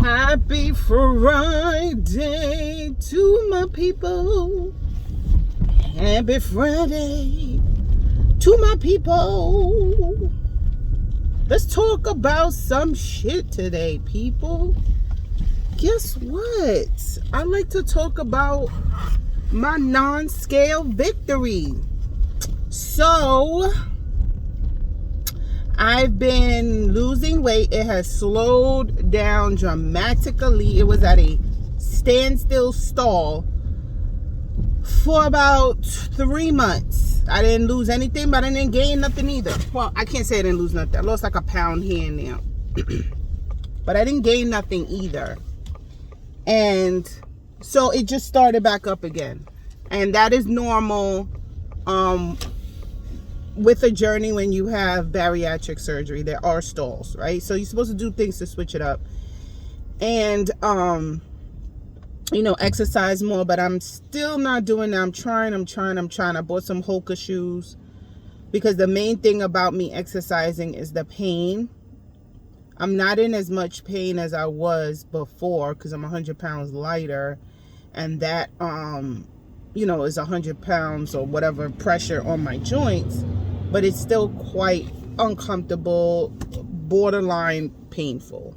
Happy Friday to my people. Happy Friday to my people. Let's talk about some shit today, people. Guess what? I like to talk about my non-scale victory. So, I've been losing weight. It has slowed down dramatically. It was at a standstill stall for about 3 months. I didn't lose anything, but I didn't gain nothing either. Well, I can't say I didn't lose nothing. I lost like a pound here and there. But I didn't gain nothing either. And so it just started back up again. And that is normal. With a journey when you have bariatric surgery, there are stalls, right? So you're supposed to do things to switch it up and exercise more, but I'm still not doing that. I'm trying. I bought some Hoka shoes because the main thing about me exercising is the pain. I'm not in as much pain as I was before because I'm 100 pounds lighter, and that is 100 pounds or whatever pressure on my joints. But it's still quite uncomfortable, borderline painful.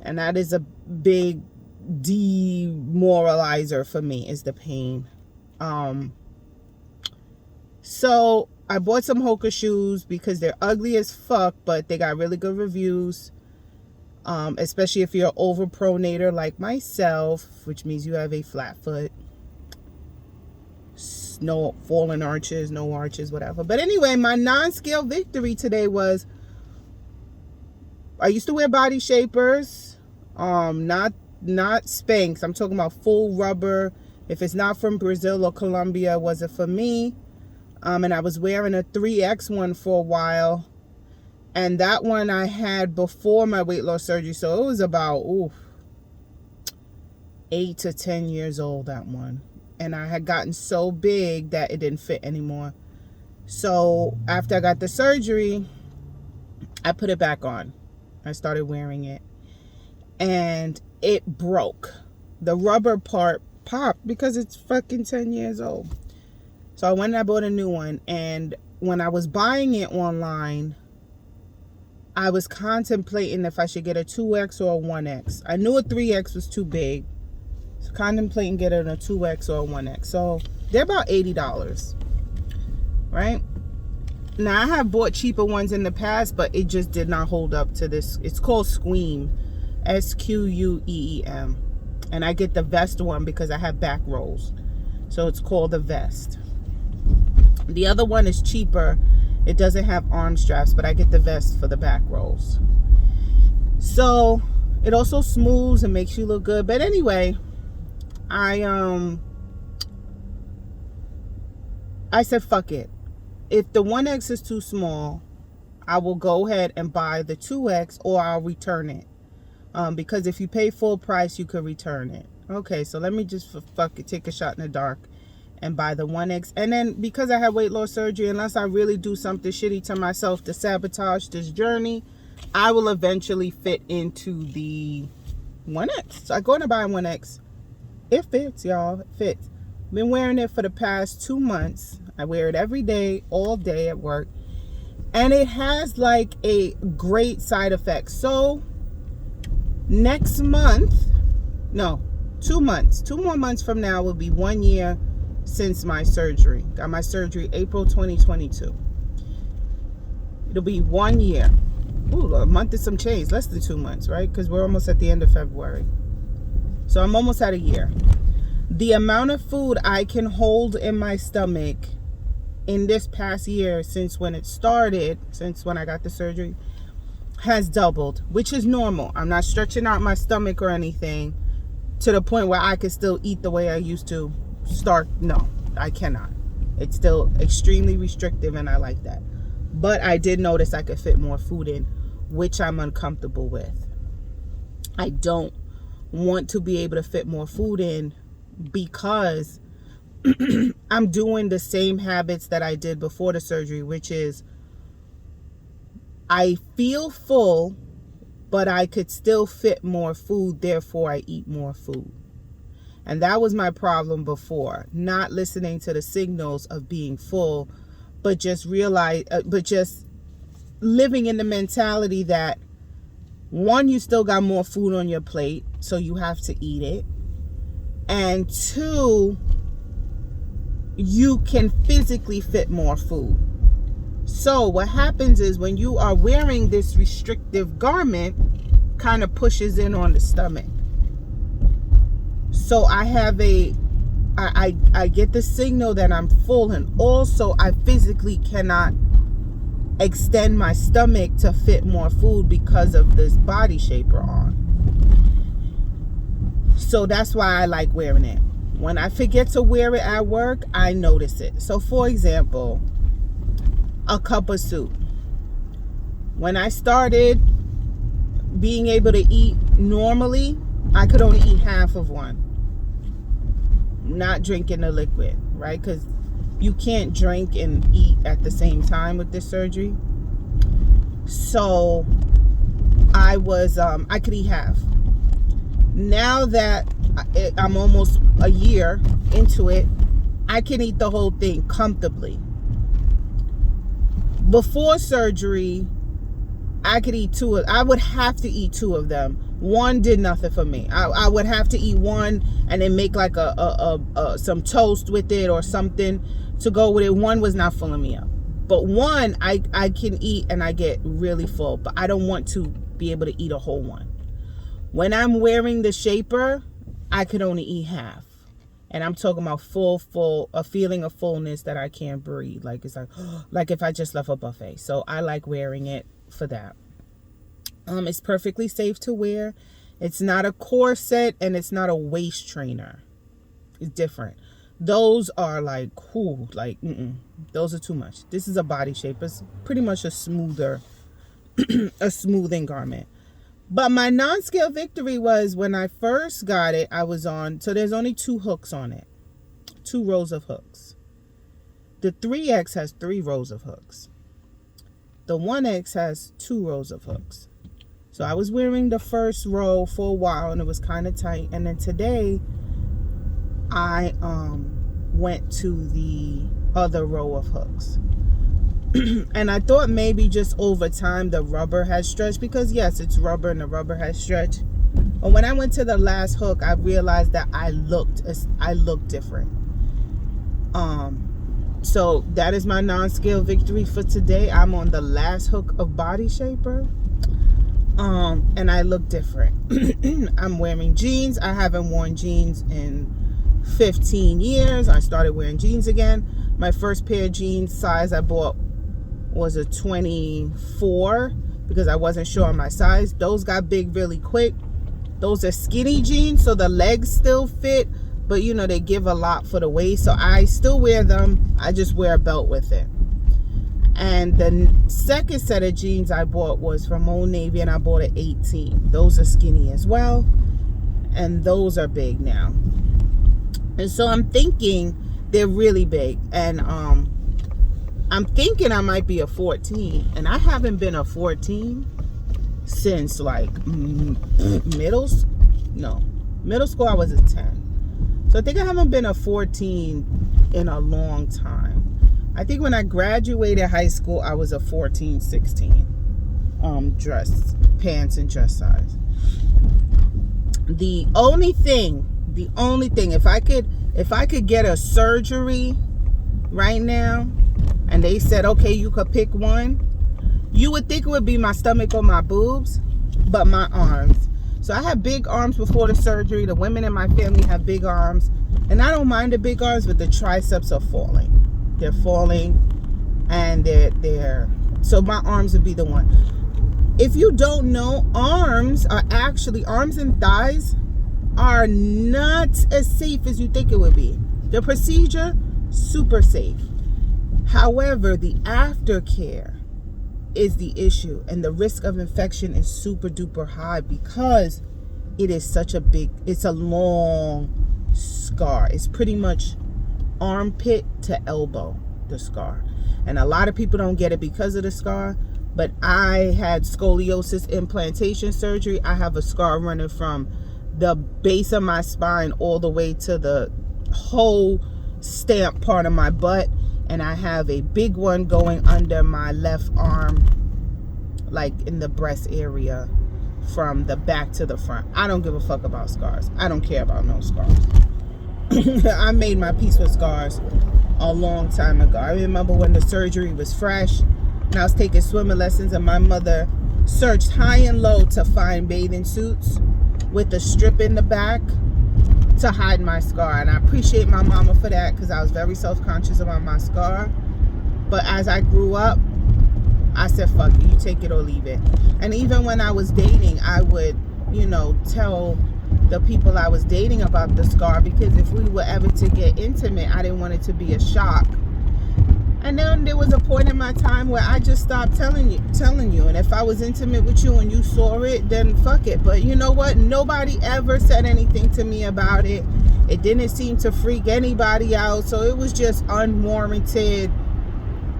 And that is a big demoralizer for me, is the pain. So I bought some Hoka shoes because they're ugly as fuck, but they got really good reviews. Especially if you're an overpronator like myself, which means you have a flat foot. No fallen arches, no arches, whatever. But anyway, my non-scale victory today was, I used to wear body shapers, not Spanx. I'm talking about full rubber. If it's not from Brazil or Colombia, it wasn't for me. And I was wearing a 3X one for a while. And that one I had before my weight loss surgery. So it was about 8 to 10 years old, that one. And I had gotten so big that it didn't fit anymore. So after I got the surgery, I put it back on. I started wearing it. And it broke. The rubber part popped because it's fucking 10 years old. So I went and I bought a new one. And when I was buying it online, I was contemplating if I should get a 2X or a 1X. I knew a 3X was too big. So contemplating getting a 2X or a 1X. So they're about $80, right? Now I have bought cheaper ones in the past, but it just did not hold up to this. It's called Squeem, Squeem, and I get the vest one because I have back rolls, so it's called the vest. The other one is cheaper. It doesn't have arm straps, but I get the vest for the back rolls. So it also smooths and makes you look good. But anyway, I said, fuck it. If the 1X is too small, I will go ahead and buy the 2X or I'll return it. Because if you pay full price, you could return it. Okay, so let me just fuck it, take a shot in the dark and buy the 1X. And then because I had weight loss surgery, unless I really do something shitty to myself to sabotage this journey, I will eventually fit into the 1X. So I go and buy a 1X. It fits, y'all. It fits. Been wearing it for the past 2 months. I wear it every day, all day at work. And it has like a great side effect. So next month, no, 2 months, 2 more months from now will be 1 year since my surgery. Got my surgery April 2022. It'll be 1 year. Ooh, a month and some change, less than 2 months, right? Because we're almost at the end of February. So I'm almost at a year. The amount of food I can hold in my stomach in this past year since when it started, since when I got the surgery, has doubled, which is normal. I'm not stretching out my stomach or anything to the point where I can still eat the way I used to start. No, I cannot. It's still extremely restrictive and I like that. But I did notice I could fit more food in, which I'm uncomfortable with. I don't want to be able to fit more food in because I'm doing the same habits that I did before the surgery, which is I feel full but I could still fit more food, therefore I eat more food. And that was my problem before, not listening to the signals of being full, but just living in the mentality that, one, you still got more food on your plate, so you have to eat it. And two, you can physically fit more food. So what happens is when you are wearing this restrictive garment, kind of pushes in on the stomach. So I have I get the signal that I'm full, and also I physically cannot extend my stomach to fit more food because of this body shaper on. So that's why I like wearing it. When I forget to wear it at work, I notice it. So for example, a cup of soup. When I started being able to eat normally, I could only eat half of one. Not drinking the liquid, right? Because you can't drink and eat at the same time with this surgery. So I could eat half. Now that I'm almost a year into it, I can eat the whole thing comfortably. Before surgery, I would have to eat two of them. One did nothing for me. I would have to eat one and then make like some toast with it or something to go with it. One was not filling me up. But one, I can eat and I get really full. But I don't want to be able to eat a whole one. When I'm wearing the shaper, I could only eat half. And I'm talking about full, a feeling of fullness that I can't breathe. Like it's like if I just left a buffet. So I like wearing it for that. It's perfectly safe to wear. It's not a corset and it's not a waist trainer. It's different. Those are like, those are too much. This is a body shape. It's pretty much a smoothing garment. But my non-scale victory was when I first got it, so there's only 2 hooks on it. 2 rows of hooks. The 3X has 3 rows of hooks. The 1X has 2 rows of hooks. So I was wearing the first row for a while and it was kind of tight. And then today I went to the other row of hooks. And I thought maybe just over time the rubber has stretched, because yes, it's rubber and the rubber has stretched. But when I went to the last hook, I realized that I looked different. So that is my non-scale victory for today. I'm on the last hook of Body Shaper. And I look different. I'm wearing jeans. I haven't worn jeans in 15 years. I started wearing jeans again. My first pair of jeans size I bought was a 24 because I wasn't sure on my size. Those got big really quick. Those are skinny jeans, so the legs still fit, but they give a lot for the waist. So I still wear them. I just wear a belt with it. And the second set of jeans I bought was from Old Navy, and I bought an 18. Those are skinny as well, and those are big now. And so I'm thinking they're really big, and I'm thinking I might be a 14, and I haven't been a 14 since like middle school. I was a 10, so I think I haven't been a 14 in a long time. I think when I graduated high school, I was a 14, 16 dress, pants and dress size. The only thing, if I could get a surgery right now, and they said, okay, you could pick one, you would think it would be my stomach or my boobs, but my arms. So I had big arms before the surgery. The women in my family have big arms, and I don't mind the big arms, but the triceps are falling. They're falling, and they're so my arms would be the one. If you don't know, arms and thighs are not as safe as you think it would be. The procedure, super safe. However, the aftercare is the issue, and the risk of infection is super duper high because it is it's a long scar. It's pretty much armpit to elbow, the scar. And a lot of people don't get it because of the scar, But I had scoliosis implantation surgery. I have a scar running from the base of my spine all the way to the whole stamp part of my butt. And I have a big one going under my left arm, like in the breast area, from the back to the front. I don't give a fuck about scars. I don't care about no scars. I made my peace with scars a long time ago. I remember when the surgery was fresh and I was taking swimming lessons, and my mother searched high and low to find bathing suits with a strip in the back to hide my scar. And I appreciate my mama for that, because I was very self-conscious about my scar. But as I grew up, I said, fuck it, you take it or leave it. And even when I was dating, I would, you know, tell the people I was dating about the scar, because if we were ever to get intimate, I didn't want it to be a shock. And then there was a point in my time where I just stopped telling you. And if I was intimate with you and you saw it, then fuck it. But you know what? Nobody ever said anything to me about it. It didn't seem to freak anybody out. So it was just unwarranted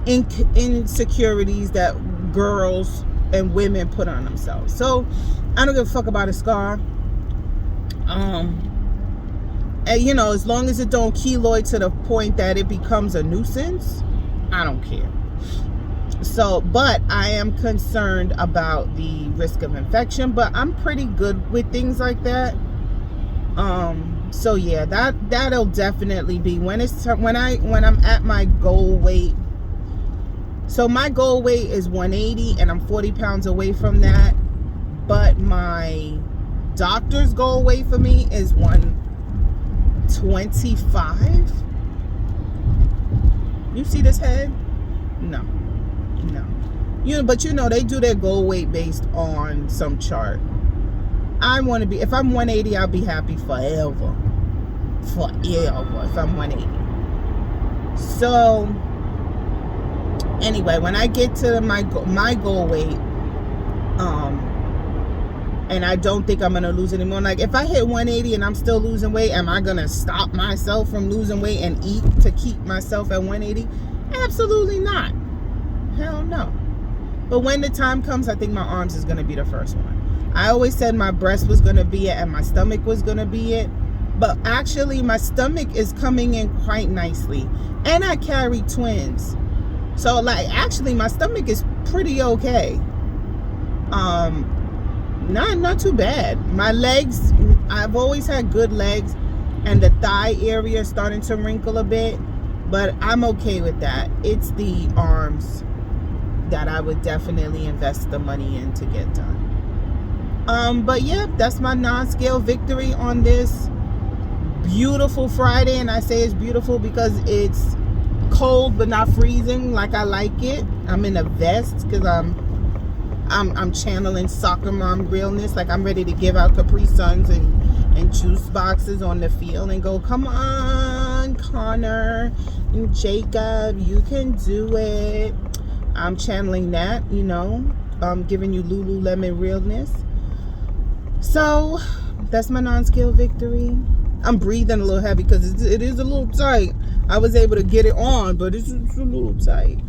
insecurities that girls and women put on themselves. So I don't give a fuck about a scar. And you know, as long as it don't keloid to the point that it becomes a nuisance, I don't care. So, but I am concerned about the risk of infection, but I'm pretty good with things like that. So yeah, that'll definitely be when I'm at my goal weight. So my goal weight is 180 and I'm 40 pounds away from that. But my doctor's goal weight for me is 125. You see this head? No. But you know, they do their goal weight based on some chart. I want to be, if I'm 180, I'll be happy forever. If I'm 180. So anyway, when I get to my goal weight, and I don't think I'm gonna lose anymore. Like if I hit 180 and I'm still losing weight, am I gonna stop myself from losing weight and eat to keep myself at 180? Absolutely not. Hell no. But when the time comes, I think my arms is gonna be the first one. I always said my breast was gonna be it and my stomach was gonna be it. But actually my stomach is coming in quite nicely. And I carry twins. So like actually my stomach is pretty okay. Not too bad. My legs, I've always had good legs, and the thigh area is starting to wrinkle a bit, but I'm okay with that. It's the arms that I would definitely invest the money in to get done. But yeah, that's my non-scale victory on this beautiful Friday. And I say it's beautiful because it's cold but not freezing like I like it. I'm in a vest because I'm channeling soccer mom realness. Like I'm ready to give out Capri Suns and juice boxes on the field and go, come on, Connor and Jacob, you can do it. I'm channeling that, you know, giving you Lululemon realness. So that's my non-scale victory. I'm breathing a little heavy because it is a little tight. I was able to get it on, but it's a little tight.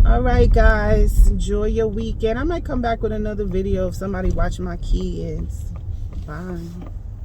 All right, guys, enjoy your weekend. I might come back with another video of somebody watching my kids. Bye.